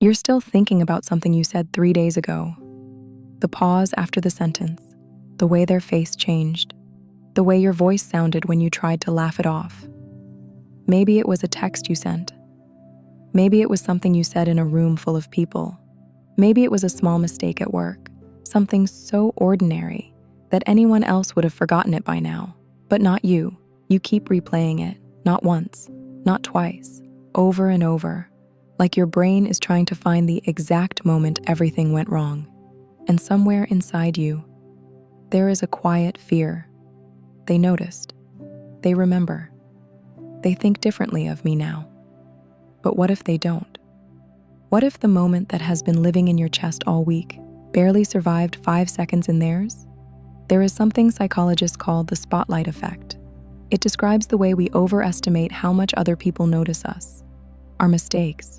You're still thinking about something you said 3 days ago. The pause after the sentence, the way their face changed, the way your voice sounded when you tried to laugh it off. Maybe it was a text you sent. Maybe it was something you said in a room full of people. Maybe it was a small mistake at work, something so ordinary that anyone else would have forgotten it by now. But not you. You keep replaying it, not once, not twice, over and over, like your brain is trying to find the exact moment everything went wrong. And somewhere inside you, there is a quiet fear. They noticed. They remember. They think differently of me now. But what if they don't? What if the moment that has been living in your chest all week barely survived 5 seconds in theirs? There is something psychologists call the spotlight effect. It describes the way we overestimate how much other people notice us. Our mistakes,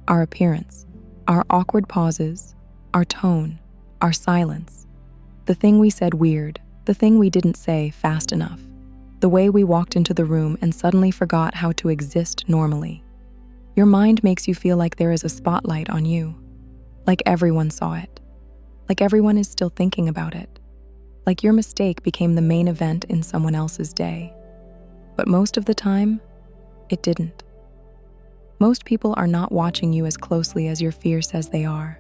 our appearance, our awkward pauses, our tone, our silence. The thing we said weird, the thing we didn't say fast enough. The way we walked into the room and suddenly forgot how to exist normally. Your mind makes you feel like there is a spotlight on you. Like everyone saw it. Like everyone is still thinking about it. Like your mistake became the main event in someone else's day. But most of the time, it didn't. Most people are not watching you as closely as your fear says they are.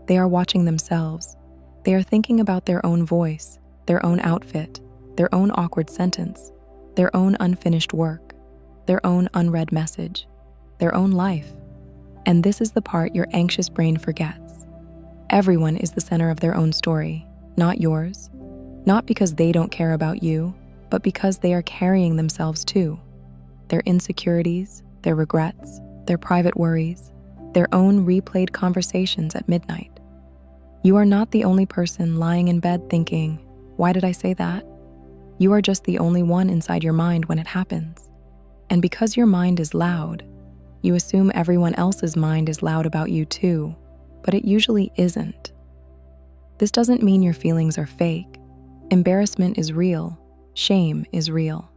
They are watching themselves. They are thinking about their own voice, their own outfit, their own awkward sentence, their own unfinished work, their own unread message, their own life. And this is the part your anxious brain forgets. Everyone is the center of their own story, not yours. Not because they don't care about you, but because they are carrying themselves too. Their insecurities, their regrets, their private worries, their own replayed conversations at midnight. You are not the only person lying in bed thinking, "Why did I say that?" You are just the only one inside your mind when it happens. And because your mind is loud, you assume everyone else's mind is loud about you too, but it usually isn't. This doesn't mean your feelings are fake. Embarrassment is real. Shame is real.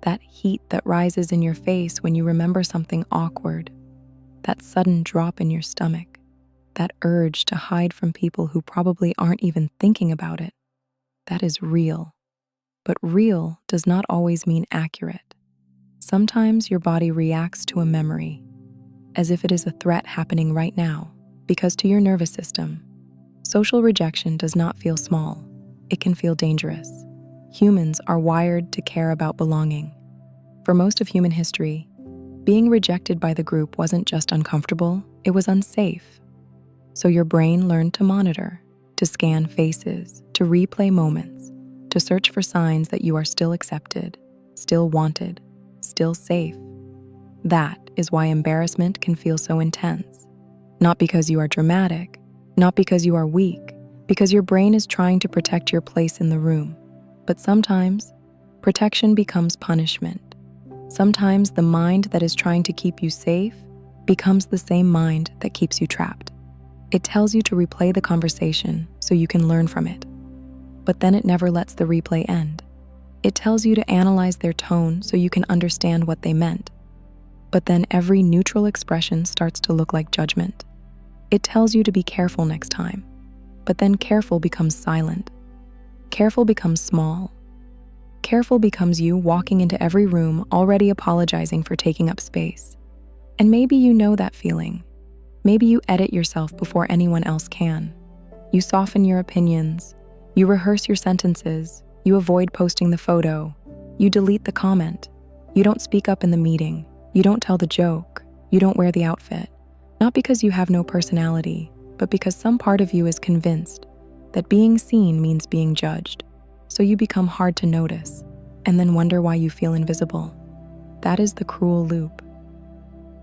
That heat that rises in your face when you remember something awkward, that sudden drop in your stomach, that urge to hide from people who probably aren't even thinking about it, that is real. But real does not always mean accurate. Sometimes your body reacts to a memory, as if it is a threat happening right now, because to your nervous system, social rejection does not feel small. It can feel dangerous. Humans are wired to care about belonging. For most of human history, being rejected by the group wasn't just uncomfortable, it was unsafe. So your brain learned to monitor, to scan faces, to replay moments, to search for signs that you are still accepted, still wanted, still safe. That is why embarrassment can feel so intense. Not because you are dramatic, not because you are weak, because your brain is trying to protect your place in the room. But sometimes, protection becomes punishment. Sometimes the mind that is trying to keep you safe becomes the same mind that keeps you trapped. It tells you to replay the conversation so you can learn from it. But then it never lets the replay end. It tells you to analyze their tone so you can understand what they meant. But then every neutral expression starts to look like judgment. It tells you to be careful next time. But then careful becomes silent. Careful becomes small. Careful becomes you walking into every room already apologizing for taking up space. And maybe you know that feeling. Maybe you edit yourself before anyone else can. You soften your opinions. You rehearse your sentences. You avoid posting the photo. You delete the comment. You don't speak up in the meeting. You don't tell the joke. You don't wear the outfit. Not because you have no personality, but because some part of you is convinced that being seen means being judged. So you become hard to notice, and then wonder why you feel invisible. That is the cruel loop.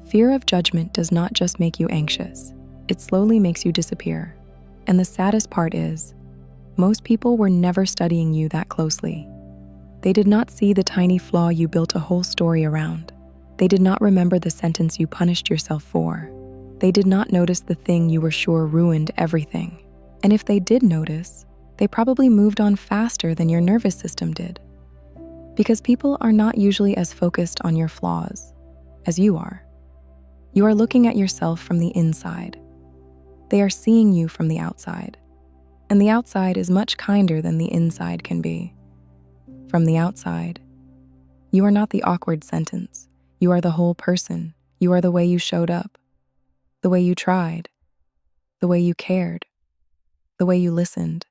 Fear of judgment does not just make you anxious, it slowly makes you disappear. And the saddest part is, most people were never studying you that closely. They did not see the tiny flaw you built a whole story around. They did not remember the sentence you punished yourself for. They did not notice the thing you were sure ruined everything. And if they did notice, they probably moved on faster than your nervous system did. Because people are not usually as focused on your flaws as you are. You are looking at yourself from the inside. They are seeing you from the outside. And the outside is much kinder than the inside can be. From the outside, you are not the awkward sentence. You are the whole person. You are the way you showed up, the way you tried, the way you cared, the way you listened,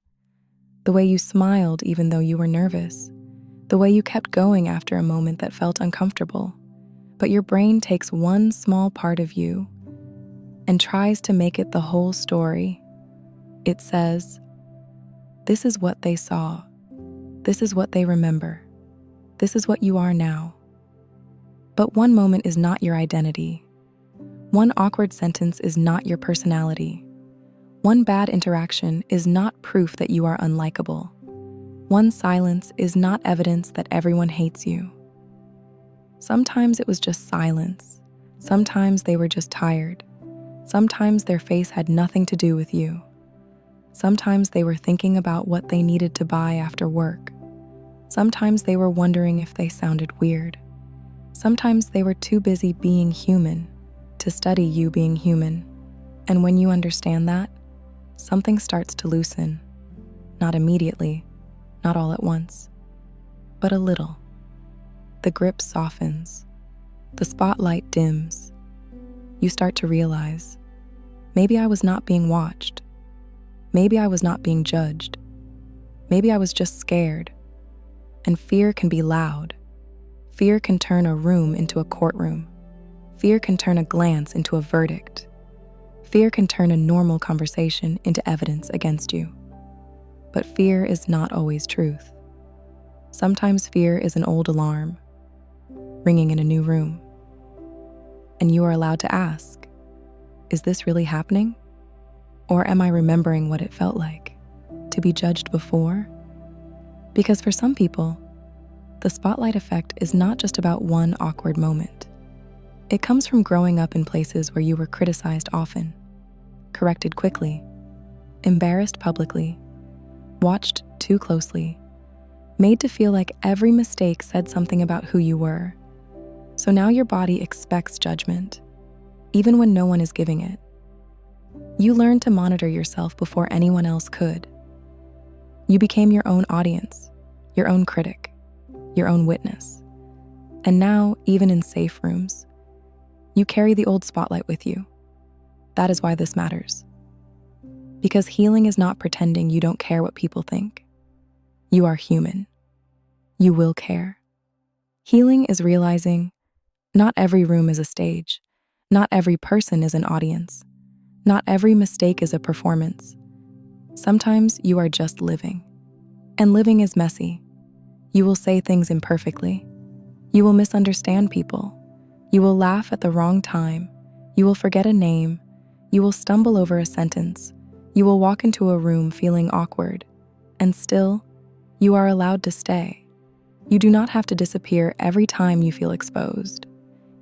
the way you smiled even though you were nervous, the way you kept going after a moment that felt uncomfortable. But your brain takes one small part of you and tries to make it the whole story. It says, this is what they saw. This is what they remember. This is what you are now. But one moment is not your identity. One awkward sentence is not your personality. One bad interaction is not proof that you are unlikable. One silence is not evidence that everyone hates you. Sometimes it was just silence. Sometimes they were just tired. Sometimes their face had nothing to do with you. Sometimes they were thinking about what they needed to buy after work. Sometimes they were wondering if they sounded weird. Sometimes they were too busy being human to study you being human. And when you understand that, something starts to loosen. Not immediately, not all at once, but a little. The grip softens. The spotlight dims. You start to realize, maybe I was not being watched. Maybe I was not being judged. Maybe I was just scared. And fear can be loud. Fear can turn a room into a courtroom. Fear can turn a glance into a verdict. Fear can turn a normal conversation into evidence against you. But fear is not always truth. Sometimes fear is an old alarm, ringing in a new room. And you are allowed to ask, is this really happening? Or am I remembering what it felt like to be judged before? Because for some people, the spotlight effect is not just about one awkward moment. It comes from growing up in places where you were criticized often, corrected quickly, embarrassed publicly, watched too closely, made to feel like every mistake said something about who you were. So now your body expects judgment, even when no one is giving it. You learned to monitor yourself before anyone else could. You became your own audience, your own critic, your own witness. And now, even in safe rooms, you carry the old spotlight with you. That is why this matters. Because healing is not pretending you don't care what people think. You are human. You will care. Healing is realizing not every room is a stage. Not every person is an audience. Not every mistake is a performance. Sometimes you are just living. And living is messy. You will say things imperfectly. You will misunderstand people. You will laugh at the wrong time. You will forget a name. You will stumble over a sentence. You will walk into a room feeling awkward. And still, you are allowed to stay. You do not have to disappear every time you feel exposed.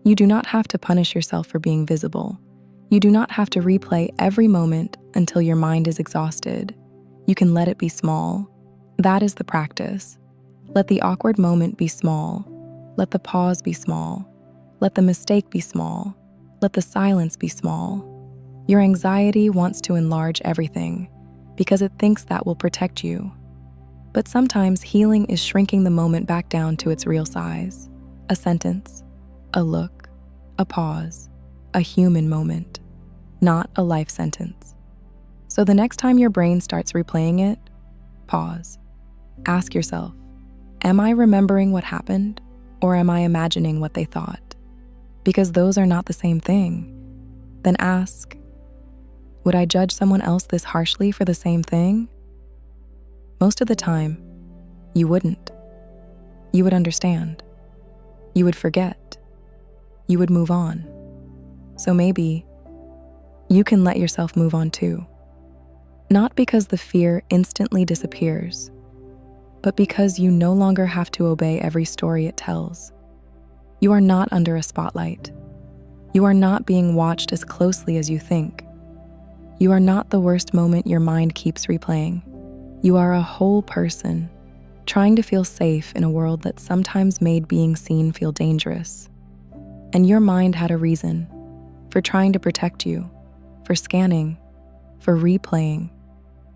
You do not have to punish yourself for being visible. You do not have to replay every moment until your mind is exhausted. You can let it be small. That is the practice. Let the awkward moment be small. Let the pause be small. Let the mistake be small. Let the silence be small. Your anxiety wants to enlarge everything because it thinks that will protect you. But sometimes healing is shrinking the moment back down to its real size. A sentence, a look, a pause, a human moment, not a life sentence. So the next time your brain starts replaying it, pause. Ask yourself, am I remembering what happened, or am I imagining what they thought? Because those are not the same thing. Then ask, would I judge someone else this harshly for the same thing? Most of the time, you wouldn't. You would understand. You would forget. You would move on. So maybe you can let yourself move on too. Not because the fear instantly disappears, but because you no longer have to obey every story it tells. You are not under a spotlight. You are not being watched as closely as you think. You are not the worst moment your mind keeps replaying. You are a whole person, trying to feel safe in a world that sometimes made being seen feel dangerous. And your mind had a reason. for trying to protect you, for scanning, for replaying,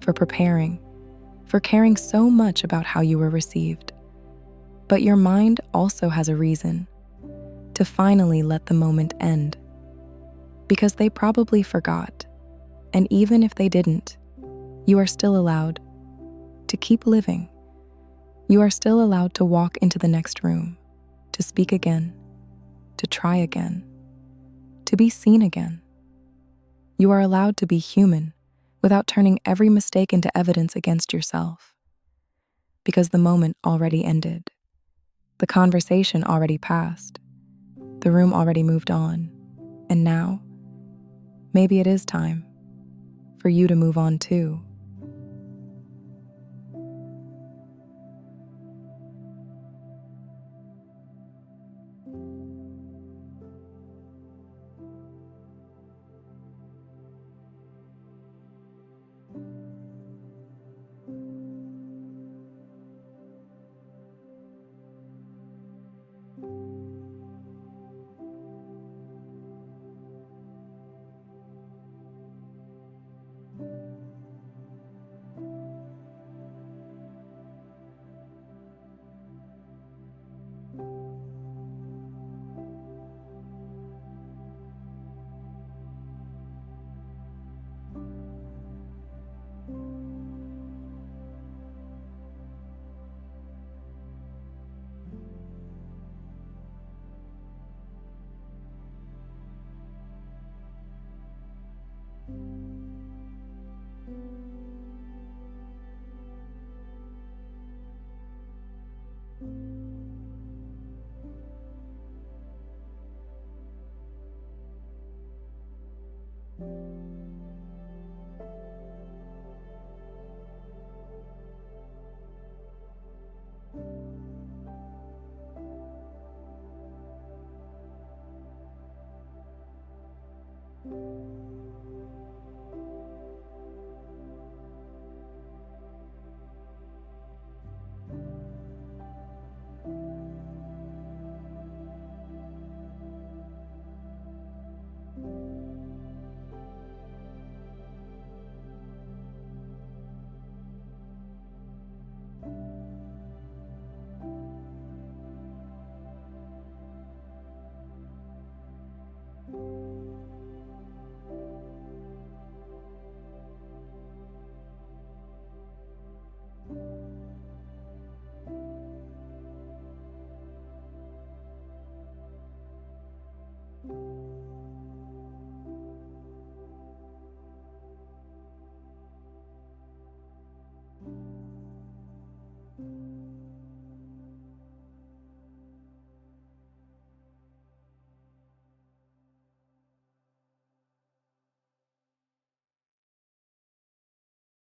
for preparing, for caring so much about how you were received. But your mind also has a reason to finally let the moment end. Because they probably forgot, and even if they didn't, you are still allowed to keep living. You are still allowed to walk into the next room, to speak again, to try again, to be seen again. You are allowed to be human without turning every mistake into evidence against yourself. Because the moment already ended. The conversation already passed. The room already moved on. And now, maybe it is time for you to move on too.